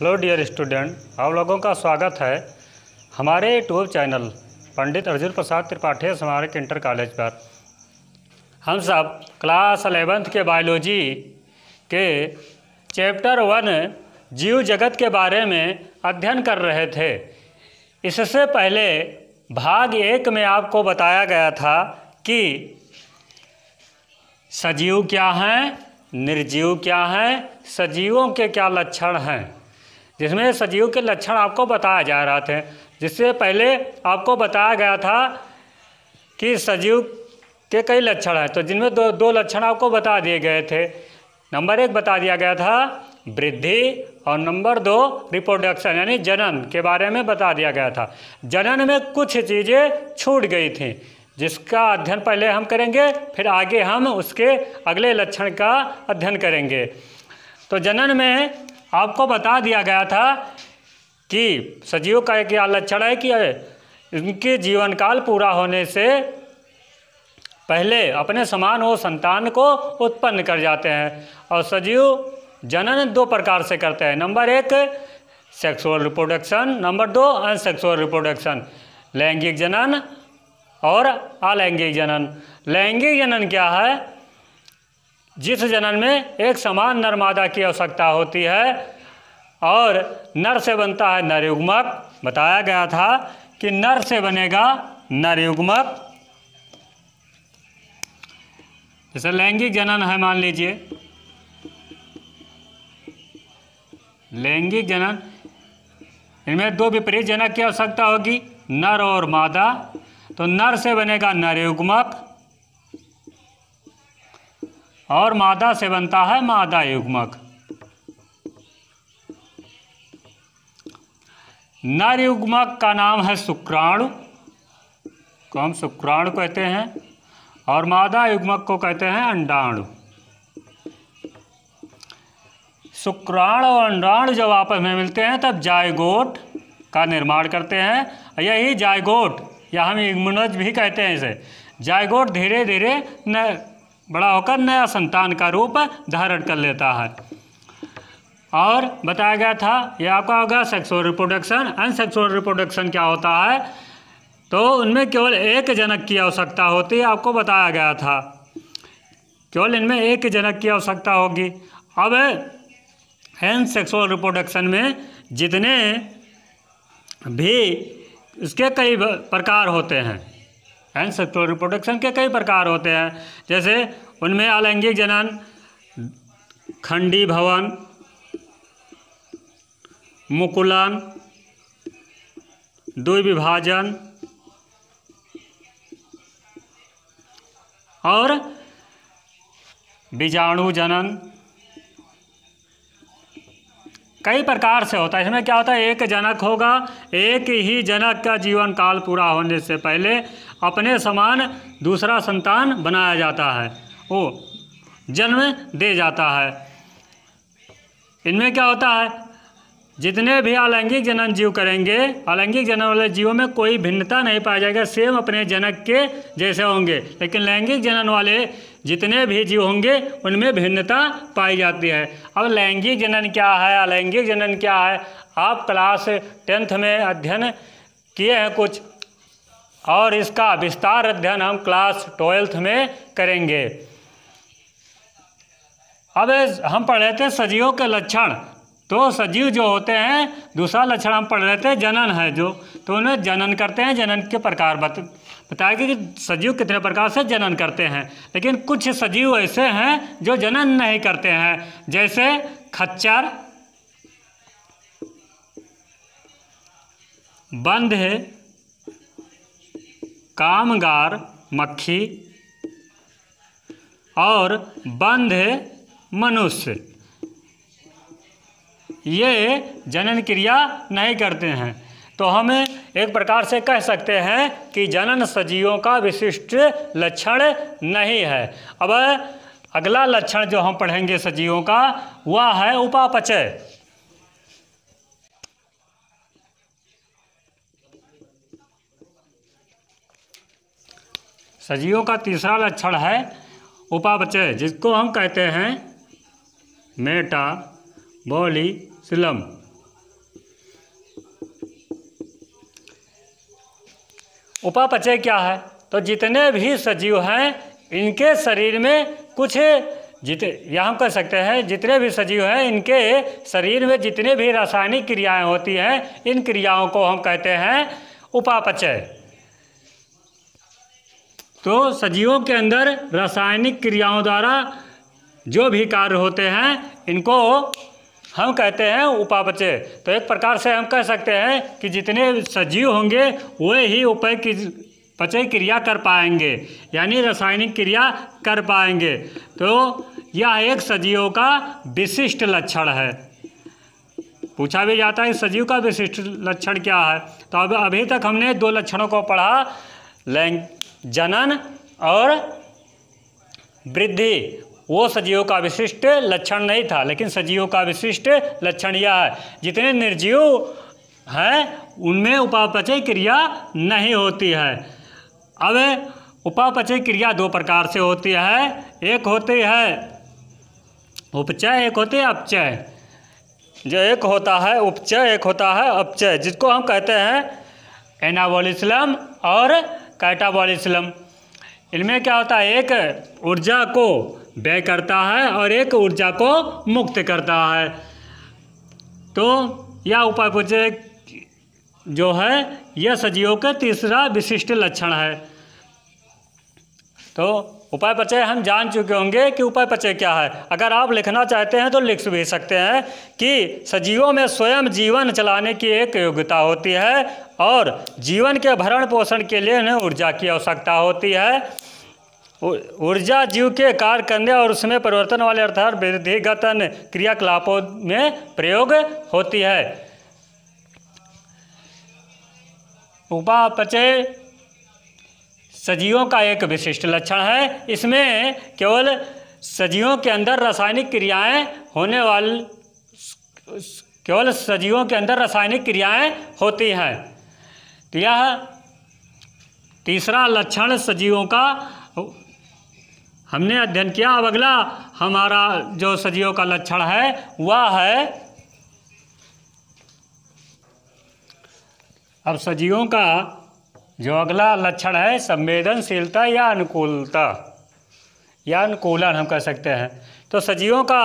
Hello dear student, आप लोगों का स्वागत है हमारे यूट्यूब चैनल पंडित अर्जुन प्रसाद त्रिपाठी स्मारक इंटर कॉलेज पर। हम सब क्लास 11th के बायोलॉजी के चैप्टर 1 जीव जगत के बारे में अध्ययन कर रहे थे। इससे पहले भाग 1 में आपको बताया गया था कि सजीव क्या हैं, निर्जीव क्या हैं, सजीवों के क्या लक्षण हैं, जिसमें सजीव के लक्षण आपको बताया जा रहा थे। जिससे पहले आपको बताया गया था कि सजीव के कई लक्षण हैं, तो जिनमें दो लक्षण आपको बता दिए गए थे। नंबर 1 बता दिया गया था वृद्धि और नंबर 2 रिप्रोडक्शन यानी जनन के बारे में बता दिया गया था। जनन में कुछ चीज़ें छूट गई थी जिसका अध्ययन पहले हम करेंगे, फिर आगे हम उसके अगले लक्षण का अध्ययन करेंगे। तो जनन में आपको बता दिया गया था कि सजीव का क्या लक्षण है कि इनके जीवन काल पूरा होने से पहले अपने समान वो संतान को उत्पन्न कर जाते हैं। और सजीव जनन 2 प्रकार से करते हैं। Number 1 sexual reproduction, number 2 asexual reproduction, लैंगिक जनन और अलैंगिक जनन। लैंगिक जनन क्या है? जिस जनन में एक समान नर मादा की आवश्यकता होती है और नर से बनता है नर युग्मक। बताया गया था कि नर से बनेगा नर युग्मक। जैसे लैंगिक जनन है, मान लीजिए लैंगिक जनन, इनमें 2 विपरीत जनक की आवश्यकता होगी, नर और मादा। तो नर से बनेगा नर युग्मक और मादा से बनता है मादा युग्मक। नर युग्मक का नाम है शुक्राणु, को हम शुक्राणु कहते हैं, और मादा युग्मक को कहते हैं अंडाणु। शुक्राणु और अंडाणु जब आपस में मिलते हैं तब जायगोट का निर्माण करते हैं। यही जायगोट या हम इम्यूनोज भी कहते हैं इसे। जायगोट धीरे धीरे बड़ा होकर नया संतान का रूप धारण कर लेता है। और बताया गया था, ये आपका होगा सेक्सुअल रिप्रोडक्शन। अनसेक्सुअल रिप्रोडक्शन क्या होता है? तो उनमें केवल एक जनक की आवश्यकता होती है, आपको बताया गया था। केवल इनमें एक जनक की आवश्यकता होगी। अब अनसेक्सुअल रिप्रोडक्शन में जितने भी इसके कई प्रकार होते हैं, अनसेक्सुअल रिप्रोडक्शन के कई प्रकार होते हैं। जैसे उनमें अलैंगिक जनन, खंडी भवन, मुकुलन, द्विविभाजन और बीजाणु जनन कई प्रकार से होता है। इसमें क्या होता है, एक जनक होगा, एक ही जनक का जीवन काल पूरा होने से पहले अपने समान दूसरा संतान बनाया जाता है, वो जन्म दे जाता है। इनमें क्या होता है, जितने भी अलैंगिक जनन जीव करेंगे, अलैंगिक जनन वाले जीवों में कोई भिन्नता नहीं पाया जाएगा, सेम अपने जनक के जैसे होंगे। लेकिन लैंगिक जनन वाले जितने भी जीव होंगे उनमें भिन्नता पाई जाती है। अब लैंगिक जनन क्या है, अलैंगिक जनन क्या है, आप क्लास 10th में अध्ययन किए हैं कुछ, और इसका विस्तार अध्ययन हम क्लास 12th में करेंगे। अब हम पढ़ रहे थे सजीवों के लक्षण। तो सजीव जो होते हैं, दूसरा लक्षण हम पढ़ रहे थे जनन है जो, तो उन्हें जनन करते हैं। जनन के प्रकार बताया कि सजीव कितने प्रकार से जनन करते हैं। लेकिन कुछ सजीव ऐसे हैं जो जनन नहीं करते हैं, जैसे खच्चर, बंध, कामगार मक्खी और बंध मनुष्य, ये जनन क्रिया नहीं करते हैं। तो हम एक प्रकार से कह सकते हैं कि जनन सजीवों का विशिष्ट लक्षण नहीं है। अब अगला लक्षण जो हम पढ़ेंगे सजीवों का, वह है उपापचय। सजीवों का तीसरा लक्षण है उपापचय, जिसको हम कहते हैं मेटाबॉलिज्म। उपापचय क्या है? तो जितने भी सजीव हैं इनके शरीर में कुछ यहाँ हम कह सकते हैं जितने भी सजीव हैं इनके शरीर में जितने भी रासायनिक क्रियाएं होती हैं इन क्रियाओं को हम कहते हैं उपापचय। तो सजीवों के अंदर रासायनिक क्रियाओं द्वारा जो भी कार्य होते हैं इनको हम कहते हैं उपापचय। तो एक प्रकार से हम कह सकते हैं कि जितने सजीव होंगे वे ही उपापचय क्रिया कर पाएंगे, यानी रासायनिक क्रिया कर पाएंगे। तो यह एक सजीवों का विशिष्ट लक्षण है। पूछा भी जाता है सजीव का विशिष्ट लक्षण क्या है। तो अब अभी तक हमने दो लक्षणों को पढ़ा, जनन और वृद्धि। वो सजीवों का विशिष्ट लक्षण नहीं था, लेकिन सजीवों का विशिष्ट लक्षण यह है जितने निर्जीव हैं उनमें उपापचय क्रिया नहीं होती है। अब उपापचय क्रिया दो प्रकार से होती है, एक होती है उपचय, एक होती है अपचय। जो एक होता है उपचय, एक होता है अपचय, जिसको हम कहते हैं एनाबॉलिज्म और कैटाबॉलिज्म। इनमें क्या होता है, एक ऊर्जा को व्यय करता है और एक ऊर्जा को मुक्त करता है। तो यह उपापचय जो है यह सजीवों का तीसरा विशिष्ट लक्षण है। तो उपापचय हम जान चुके होंगे कि उपापचय क्या है। अगर आप लिखना चाहते हैं तो लिख भी सकते हैं कि सजीवों में स्वयं जीवन चलाने की एक योग्यता होती है और जीवन के भरण पोषण के लिए उन्हें ऊर्जा की आवश्यकता होती है। ऊर्जा जीव के कार्य करने और उसमें परिवर्तन वाले अर्थात वृद्धिगत क्रियाकलापों में प्रयोग होती है। उपापचय सजीवों का एक विशिष्ट लक्षण है। इसमें केवल सजीवों के अंदर रासायनिक क्रियाएं होने वाली केवल सजीवों के अंदर रासायनिक क्रियाएं होती हैं। तो यह तीसरा लक्षण सजीवों का हमने अध्ययन किया। अब अगला हमारा जो सजीवों का लक्षण है वह है, अब सजीवों का जो अगला लक्षण है संवेदनशीलता या अनुकूलता या अनुकूलन हम कह सकते हैं। तो सजीवों का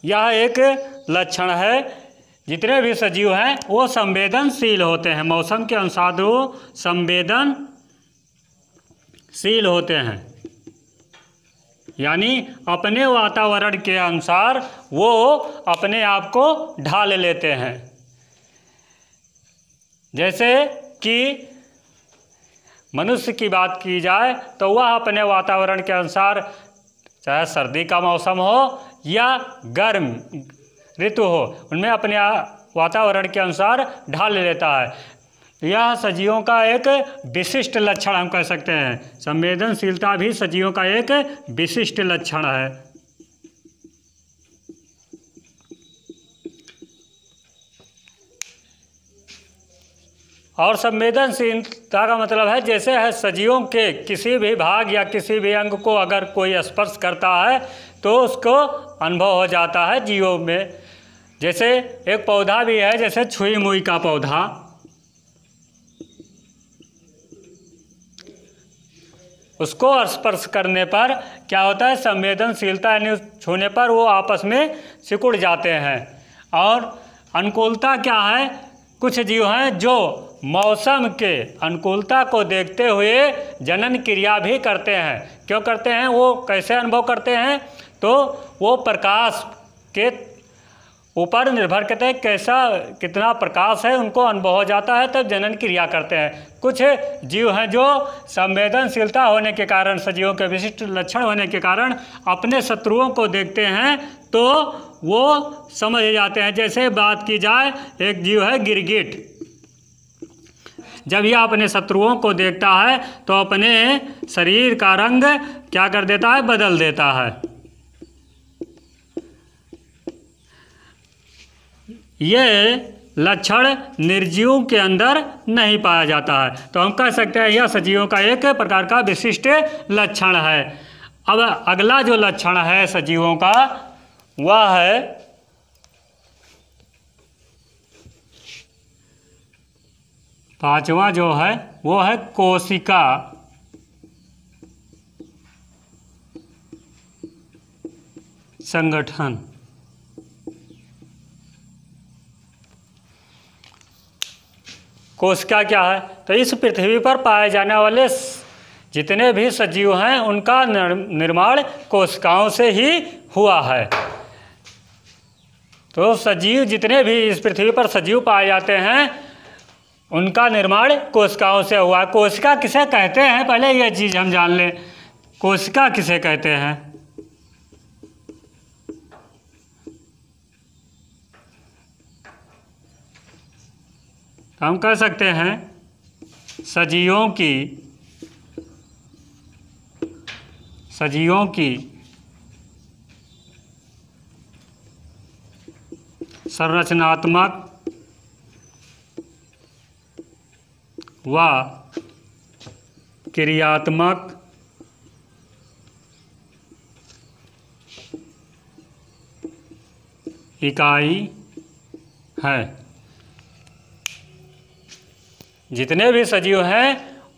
यह एक लक्षण है, जितने भी सजीव हैं वो संवेदनशील होते हैं, मौसम के अनुसार वो संवेदनशील होते हैं, यानी अपने वातावरण के अनुसार वो अपने आप को ढाल लेते हैं। जैसे कि मनुष्य की बात की जाए तो वह अपने वातावरण के अनुसार, चाहे सर्दी का मौसम हो या गर्म ऋतु हो, उनमें अपने वातावरण के अनुसार ढाल लेता है। यह सजीवों का एक विशिष्ट लक्षण हम कह सकते हैं। संवेदनशीलता भी सजीवों का एक विशिष्ट लक्षण है। और संवेदनशीलता का मतलब है जैसे है सजीवों के किसी भी भाग या किसी भी अंग को अगर कोई स्पर्श करता है तो उसको अनुभव हो जाता है जीवों में। जैसे एक पौधा भी है, जैसे छुई मुई का पौधा, उसको स्पर्श करने पर क्या होता है, संवेदनशीलता यानी छूने पर वो आपस में सिकुड़ जाते हैं। और अनुकूलता क्या है, कुछ जीव हैं जो मौसम के अनुकूलता को देखते हुए जनन क्रिया भी करते हैं। क्यों करते हैं, वो कैसे अनुभव करते हैं, तो वो प्रकाश के ऊपर निर्भर करते हैं, कैसा कितना प्रकाश है उनको अनुभव हो जाता है तब जनन क्रिया करते हैं। कुछ जीव हैं जो संवेदनशीलता होने के कारण, सजीवों के विशिष्ट लक्षण होने के कारण अपने शत्रुओं को देखते हैं तो वो समझ जाते हैं। जैसे बात की जाए, एक जीव है गिरगिट, जब यह अपने शत्रुओं को देखता है तो अपने शरीर का रंग क्या कर देता है, बदल देता है। ये लक्षण निर्जीवों के अंदर नहीं पाया जाता है। तो हम कह सकते हैं यह सजीवों का एक प्रकार का विशिष्ट लक्षण है। अब अगला जो लक्षण है सजीवों का वह है पांचवा जो है वो है कोशिका संगठन। कोशिका क्या है? तो इस पृथ्वी पर पाए जाने वाले जितने भी सजीव हैं उनका निर्माण कोशिकाओं से ही हुआ है। तो सजीव जितने भी इस पृथ्वी पर सजीव पाए जाते हैं उनका निर्माण कोशिकाओं से हुआ है। कोशिका किसे कहते हैं, पहले यह चीज़ हम जान लें। कोशिका किसे कहते हैं? हम कह सकते हैं सजीवों की संरचनात्मक व क्रियात्मक इकाई है। जितने भी सजीव हैं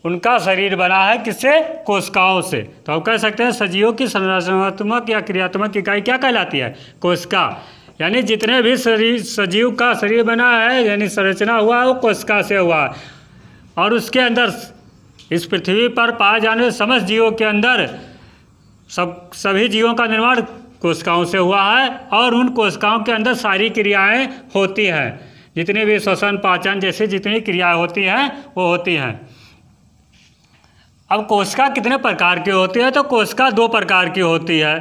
उनका शरीर बना है किससे? कोशिकाओं से। तो हम कह सकते हैं सजीवों की संरचनात्मक या क्रियात्मक इकाई क्या कहलाती है? कोशिका। यानी जितने भी सजीव का शरीर बना है यानी संरचना हुआ है वो कोशिका से हुआ है। और उसके अंदर इस पृथ्वी पर पाए जाने समस्त जीवों के अंदर सभी जीवों का निर्माण कोशिकाओं से हुआ है और उन कोशिकाओं के अंदर सारी क्रियाएं होती हैं। जितनी भी श्वसन पाचन जैसी जितनी क्रियाएं होती हैं वो होती हैं। अब कोशिका कितने प्रकार की होती है? तो कोशिका 2 प्रकार की होती है।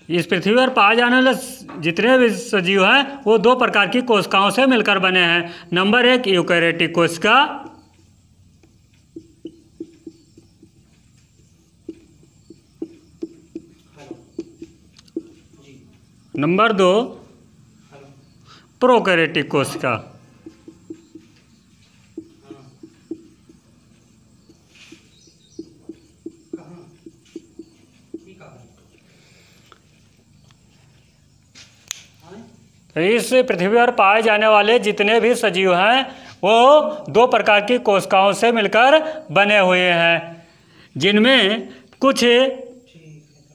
इस पृथ्वी पर पाए जाने वाले जितने भी सजीव हैं वो 2 प्रकार की कोशिकाओं से मिलकर बने हैं। नंबर 1 यूकैरियोटिक कोशिका, नंबर 2 प्रोकैरियोटिक कोशिका। इस पृथ्वी पर पाए जाने वाले जितने भी सजीव हैं वो 2 प्रकार की कोशिकाओं से मिलकर बने हुए हैं, जिनमें कुछ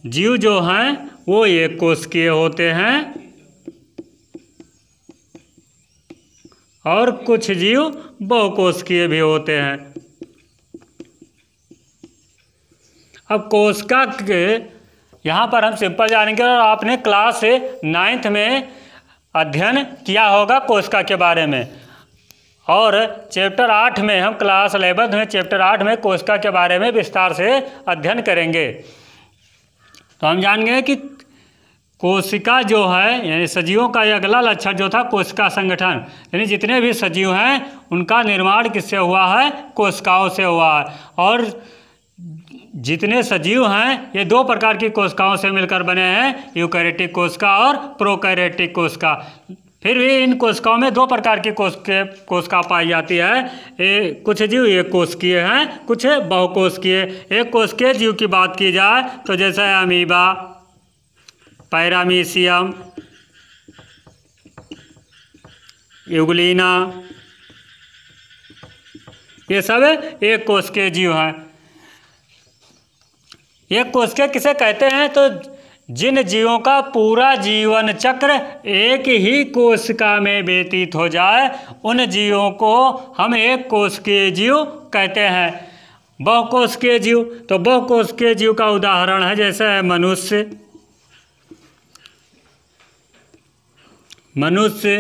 जीव जो हैं वो एक कोशिकीय होते हैं और कुछ जीव बहुकोशिकीय भी होते हैं। अब कोशिका के यहाँ पर हम सिंपल जानेंगे और आपने क्लास 9th में अध्ययन किया होगा कोशिका के बारे में। और चैप्टर 8 में हम क्लास 11 में चैप्टर 8 में कोशिका के बारे में विस्तार से अध्ययन करेंगे। तो हम जानेंगे कि कोशिका जो है यानी सजीवों का यह अगला लक्षण जो था कोशिका संगठन, यानी जितने भी सजीव हैं उनका निर्माण किससे हुआ है? कोशिकाओं से हुआ है। और जितने सजीव हैं ये 2 प्रकार की कोशिकाओं से मिलकर बने हैं, यूकैरियोटिक कोशिका और प्रोकैरियोटिक कोशिका। फिर भी इन कोशिकाओं में 2 प्रकार की कोशिका पाई जाती है। कुछ जीव एक कोशिकीय हैं, कुछ बहुकोशिकीय। एक कोशिकीय जीव की बात की जाए तो जैसे अमीबा, पैरामीशियम, यूग्लिना, ये सब एक कोशिकीय जीव हैं। एक कोशिकीय किसे कहते हैं? तो जिन जीवों का पूरा जीवन चक्र एक ही कोशिका में व्यतीत हो जाए उन जीवों को हम एक कोशिकीय जीव कहते हैं। बहुकोशिकीय जीव, तो बहुकोशिकीय जीव का उदाहरण है जैसे मनुष्य,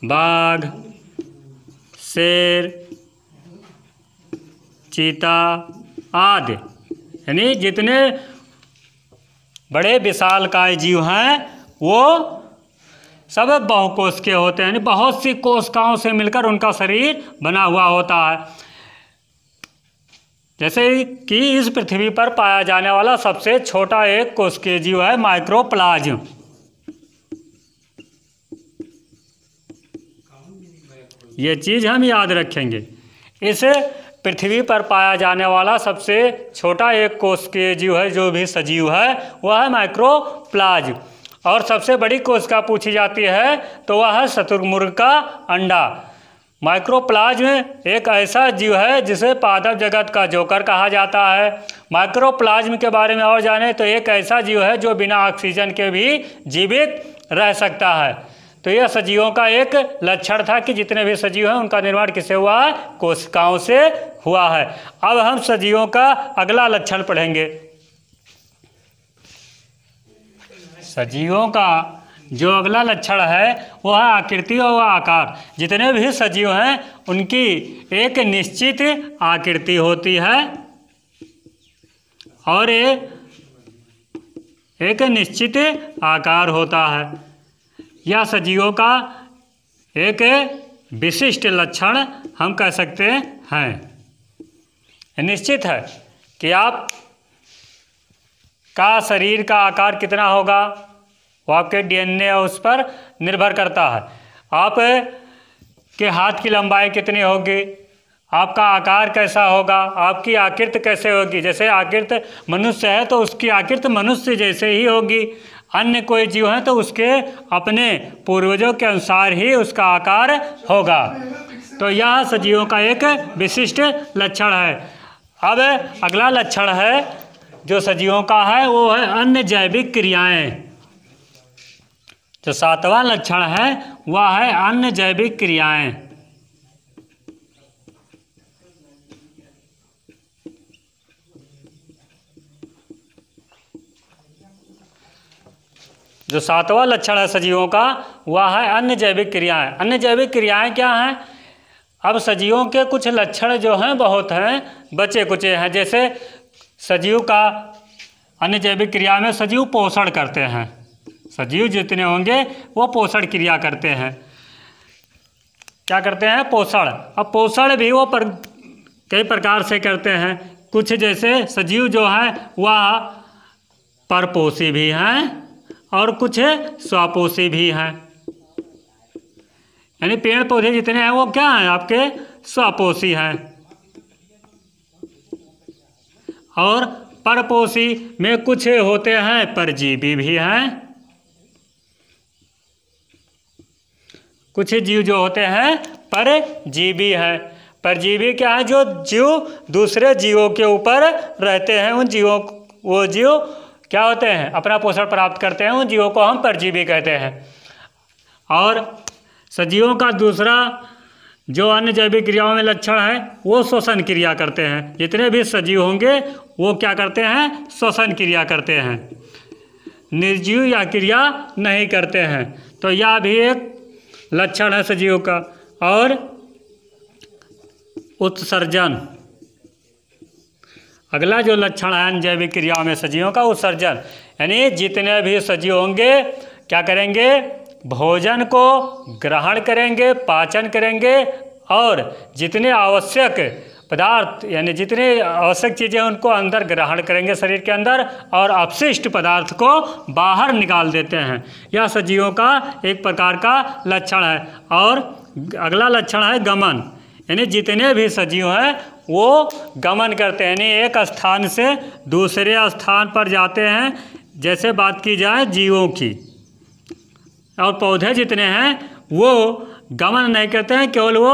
बाघ, शेर, चीता आदि। यानी जितने बड़े विशालकाय जीव हैं वो सब बहुकोशिकीय होते हैं, यानी बहुत सी कोशिकाओं से मिलकर उनका शरीर बना हुआ होता है। जैसे कि इस पृथ्वी पर पाया जाने वाला सबसे छोटा एक कोशिकीय जीव है माइक्रोप्लाज्म। ये चीज़ हम याद रखेंगे। इस पृथ्वी पर पाया जाने वाला सबसे छोटा एक कोशिकीय जीव है जो भी सजीव है वह है माइक्रोप्लाज्म। और सबसे बड़ी कोशिका पूछी जाती है तो वह है शुतुरमुर्ग का अंडा। माइक्रोप्लाज्म एक ऐसा जीव है जिसे पादप जगत का जोकर कहा जाता है। माइक्रोप्लाज्म के बारे में और जाने तो एक ऐसा जीव है जो बिना ऑक्सीजन के भी जीवित रह सकता है। तो यह सजीवों का एक लक्षण था कि जितने भी सजीव हैं उनका निर्माण किससे हुआ है? कोशिकाओं से हुआ है। अब हम सजीवों का अगला लक्षण पढ़ेंगे। सजीवों का जो अगला लक्षण है वह है आकृति और आकार। जितने भी सजीव हैं उनकी एक निश्चित आकृति होती है और एक निश्चित आकार होता है। यह सजीवों का एक विशिष्ट लक्षण हम कह सकते हैं। निश्चित है कि आप का शरीर का आकार कितना होगा वो आपके डीएनए उस पर निर्भर करता है। आप के हाथ की लंबाई कितनी होगी, आपका आकार कैसा होगा, आपकी आकृति कैसे होगी। जैसे आकृति मनुष्य है तो उसकी आकृति मनुष्य जैसे ही होगी। अन्य कोई जीव है तो उसके अपने पूर्वजों के अनुसार ही उसका आकार होगा। तो यह सजीवों का एक विशिष्ट लक्षण है। अब अगला लक्षण है जो सजीवों का है वो है अन्य जैविक क्रियाएं। जो सातवां लक्षण है वह है अन्य जैविक क्रियाएं। जो सातवां लक्षण है सजीवों का वह है अन्य जैविक क्रियाएं। अन्य जैविक क्रियाएं क्या हैं? अब सजीवों के कुछ लक्षण जो हैं बहुत हैं, बचे कुचे हैं। जैसे सजीव का अन्य जैविक क्रिया में सजीव पोषण करते हैं। सजीव जितने होंगे वो पोषण क्रिया करते हैं। क्या करते हैं? पोषण। अब पोषण भी वो कई प्रकार से करते हैं। कुछ जैसे सजीव जो हैं वह परपोषी भी हैं और कुछ स्वपोषी भी हैं। यानी पेड़ पौधे जितने हैं वो क्या हैं? आपके स्वपोषी हैं। और परपोषी में कुछ होते हैं परजीवी भी हैं। कुछ जीव जो होते हैं परजीवी हैं। परजीवी क्या है? जो जीव दूसरे जीवों के ऊपर रहते हैं, उन जीवों वो जीव क्या होते हैं? अपना पोषण प्राप्त करते हैं, उन जीवों को हम परजीवी कहते हैं। और सजीवों का दूसरा जो अन्य जैविक क्रियाओं में लक्षण है वो श्वसन क्रिया करते हैं। जितने भी सजीव होंगे वो क्या करते हैं? श्वसन क्रिया करते हैं, निर्जीव या क्रिया नहीं करते हैं। तो यह भी एक लक्षण है सजीवों का। और उत्सर्जन, अगला जो लक्षण है अन्य जैविक क्रियाओं में सजीवों का उत्सर्जन। यानी जितने भी सजीव होंगे क्या करेंगे? भोजन को ग्रहण करेंगे, पाचन करेंगे और जितने आवश्यक पदार्थ यानी जितने आवश्यक चीज़ें उनको अंदर ग्रहण करेंगे शरीर के अंदर और अपशिष्ट पदार्थ को बाहर निकाल देते हैं। यह सजीवों का एक प्रकार का लक्षण है। और अगला लक्षण है गमन। यानी जितने भी सजीव हैं वो गमन करते हैं, यानी एक स्थान से दूसरे स्थान पर जाते हैं। जैसे बात की जाए जीवों की। और पौधे जितने हैं वो गमन नहीं करते हैं, केवल वो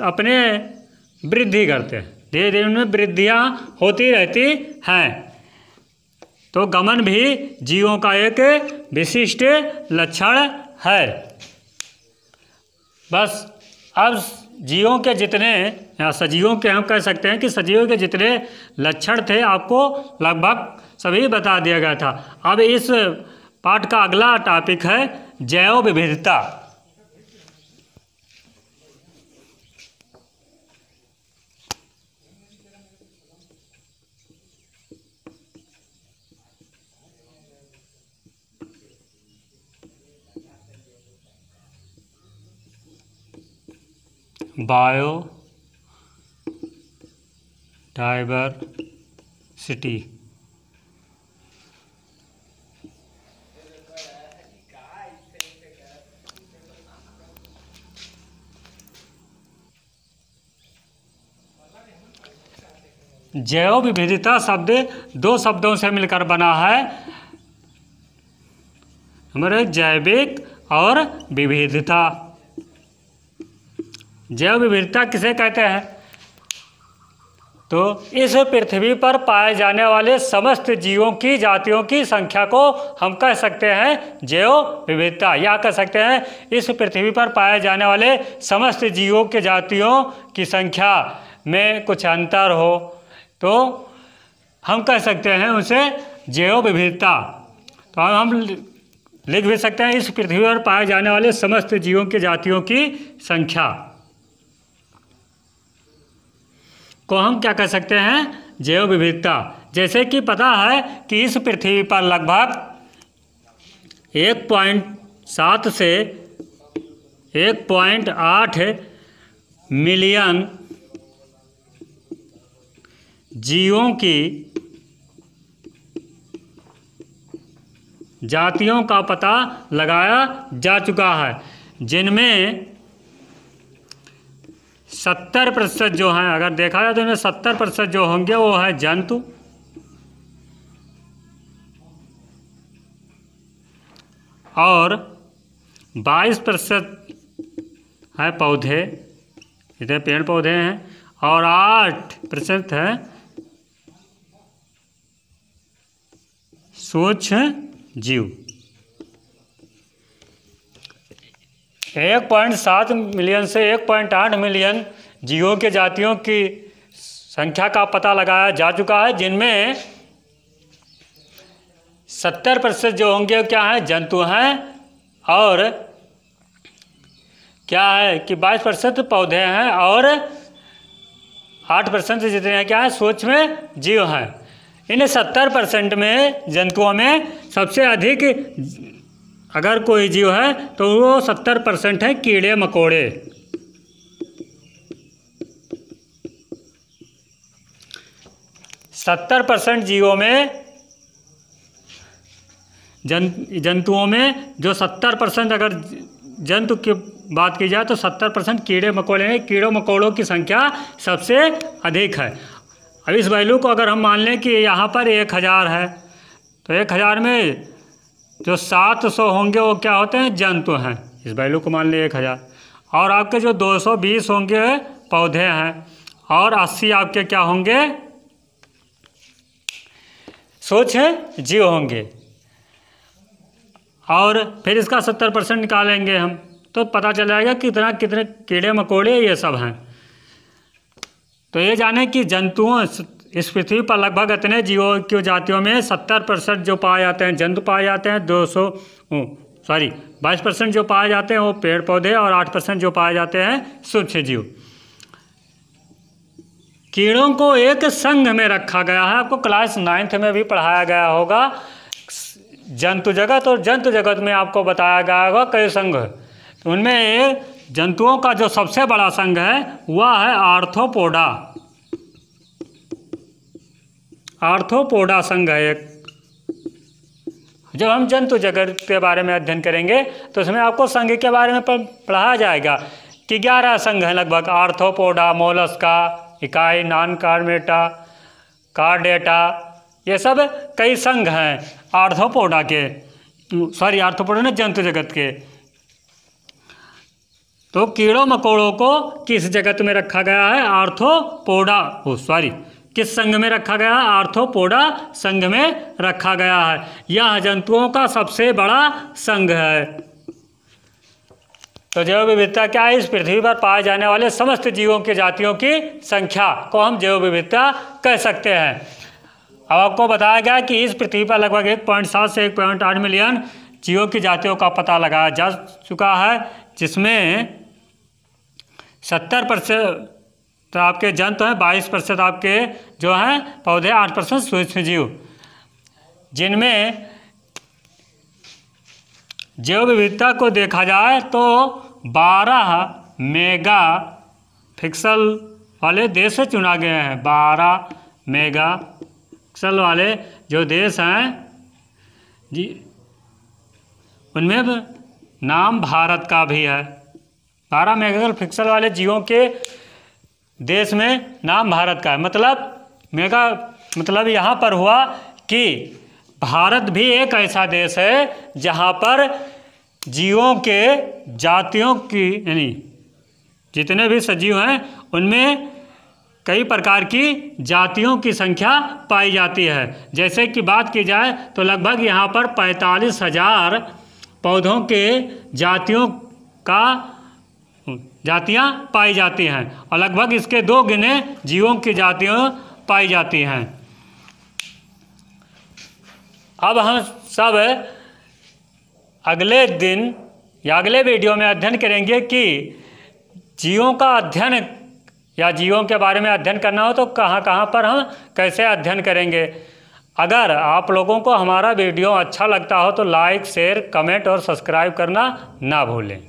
अपने वृद्धि करते हैं। धीरे धीरे उनमें वृद्धियाँ होती रहती हैं। तो गमन भी जीवों का एक विशिष्ट लक्षण है। बस अब जीवों के जितने या सजीवों के हम कह सकते हैं कि सजीवों के जितने लक्षण थे आपको लगभग सभी बता दिया गया था। अब इस पाठ का अगला टॉपिक है जैव विविधता। Bio diversity. जैव विविधता शब्द दो शब्दों से मिलकर बना है, हमारे जैविक और विविधता। जैव विविधता किसे कहते हैं? तो इस पृथ्वी पर पाए जाने वाले समस्त जीवों की जातियों की संख्या को हम कह सकते हैं जैव विविधता, या कह सकते हैं इस पृथ्वी पर पाए जाने वाले समस्त जीवों के जातियों की संख्या में कुछ अंतर हो तो हम कह सकते हैं उसे जैव विविधता। तो हम लिख भी सकते हैं इस पृथ्वी पर पाए जाने वाले समस्त जीवों की जातियों की संख्या को हम क्या कह सकते हैं? जैव विविधता। जैसे कि पता है कि इस पृथ्वी पर लगभग 1.7 से 1.8 मिलियन जीवों की जातियों का पता लगाया जा चुका है, जिनमें 70% जो हैं, अगर देखा जाए तो इनमें 70% जो होंगे वो है जंतु और 22% है पौधे, इधर पेड़ पौधे हैं, और 8% है सूक्ष्म जीव। 1.7 मिलियन से 1.8 मिलियन जीवों के जातियों की संख्या का पता लगाया जा चुका है, जिनमें 70% जो होंगे क्या है? जंतु हैं, और क्या है कि 22% पौधे हैं और 8% जितने हैं क्या है? सूक्ष्म जीव हैं। इन 70% में जंतुओं में सबसे अधिक अगर कोई जीव है तो वो 70% है कीड़े मकोड़े। 70% जीवों में जंतुओं में जो 70% अगर जंतु की बात की जाए तो 70% कीड़े मकोड़े हैं। कीड़ों मकोड़ों की संख्या सबसे अधिक है। अब इस वैल्यू को अगर हम मान लें कि यहाँ पर 1000 है तो 1000 में जो 700 होंगे वो क्या होते हैं? जंतु हैं। इस वैल्यू को मान लें 1000, और आपके जो 220 होंगे पौधे हैं, और 80 आपके क्या होंगे? सूक्ष्म जीव होंगे। और फिर इसका 70% निकालेंगे हम तो पता चल जाएगा कितना कितने कीड़े मकोड़े ये सब हैं। तो ये जाने कि जंतुओं इस पृथ्वी पर लगभग इतने जीवों की जातियों में 70% जो पाए जाते हैं जंतु पाए जाते हैं, 22% जो पाए जाते हैं वो पेड़ पौधे, और 8% जो पाए जाते हैं सूक्ष्म जीव। कीड़ों को एक संघ में रखा गया है। आपको क्लास 9th में भी पढ़ाया गया होगा जंतु जगत, और जंतु जगत में आपको बताया गया होगा कई संघ। तो उनमें जंतुओं का जो सबसे बड़ा संघ है वह है आर्थ्रोपोडा। आर्थ्रोपोडा संघ है एक। जब हम जंतु जगत के बारे में अध्ययन करेंगे तो उसमें आपको संघ के बारे में पढ़ाया जाएगा कि 11 संघ हैं लगभग। आर्थ्रोपोडा, मोलस्का, इकाई, नॉन कार्डेटा, कार्डेटा, ये सब कई संघ हैं आर्थ्रोपोडा के, आर्थ्रोपोडा ने जंतु जगत के। तो कीड़ों मकोड़ों को किस जगत में रखा गया है? आर्थ्रोपोडा, किस संघ में रखा गया है? आर्थ्रोपोडा संघ में रखा गया है। यह जंतुओं का सबसे बड़ा संघ है। तो जैव विविधता क्या है? इस पृथ्वी पर पाए जाने वाले समस्त जीवों की जातियों की संख्या को हम जैव विविधता कह सकते हैं। अब आपको बताया गया कि इस पृथ्वी पर लगभग 1.7 से 1.8 मिलियन जीवों की जातियों का पता लगाया जा चुका है, जिसमें 70% तो आपके जंतु हैं, 22% आपके जो हैं पौधे, 8% सूक्ष्म जीव, जिनमें जैव विविधता को देखा जाए तो 12 मेगा पिक्सल वाले देश चुना गए हैं। 12 मेगा पिक्सल वाले जो देश हैं जी, उनमें नाम भारत का भी है। 12 मेगा पिक्सल वाले जीवों के देश में नाम भारत का है। मतलब यहाँ पर हुआ कि भारत भी एक ऐसा देश है जहाँ पर जीवों के जातियों की यानी जितने भी सजीव हैं उनमें कई प्रकार की जातियों की संख्या पाई जाती है। जैसे कि बात की जाए तो लगभग यहाँ पर 45,000 पौधों के जातियाँ पाई जाती हैं और लगभग इसके 2 गिने जीवों की जातियाँ पाई जाती हैं। अब हम सब अगले दिन या अगले वीडियो में अध्ययन करेंगे कि जीवों का अध्ययन या जीवों के बारे में अध्ययन करना हो तो कहाँ कहाँ पर हम कैसे अध्ययन करेंगे। अगर आप लोगों को हमारा वीडियो अच्छा लगता हो तो लाइक, शेयर, कमेंट और सब्सक्राइब करना ना भूलें।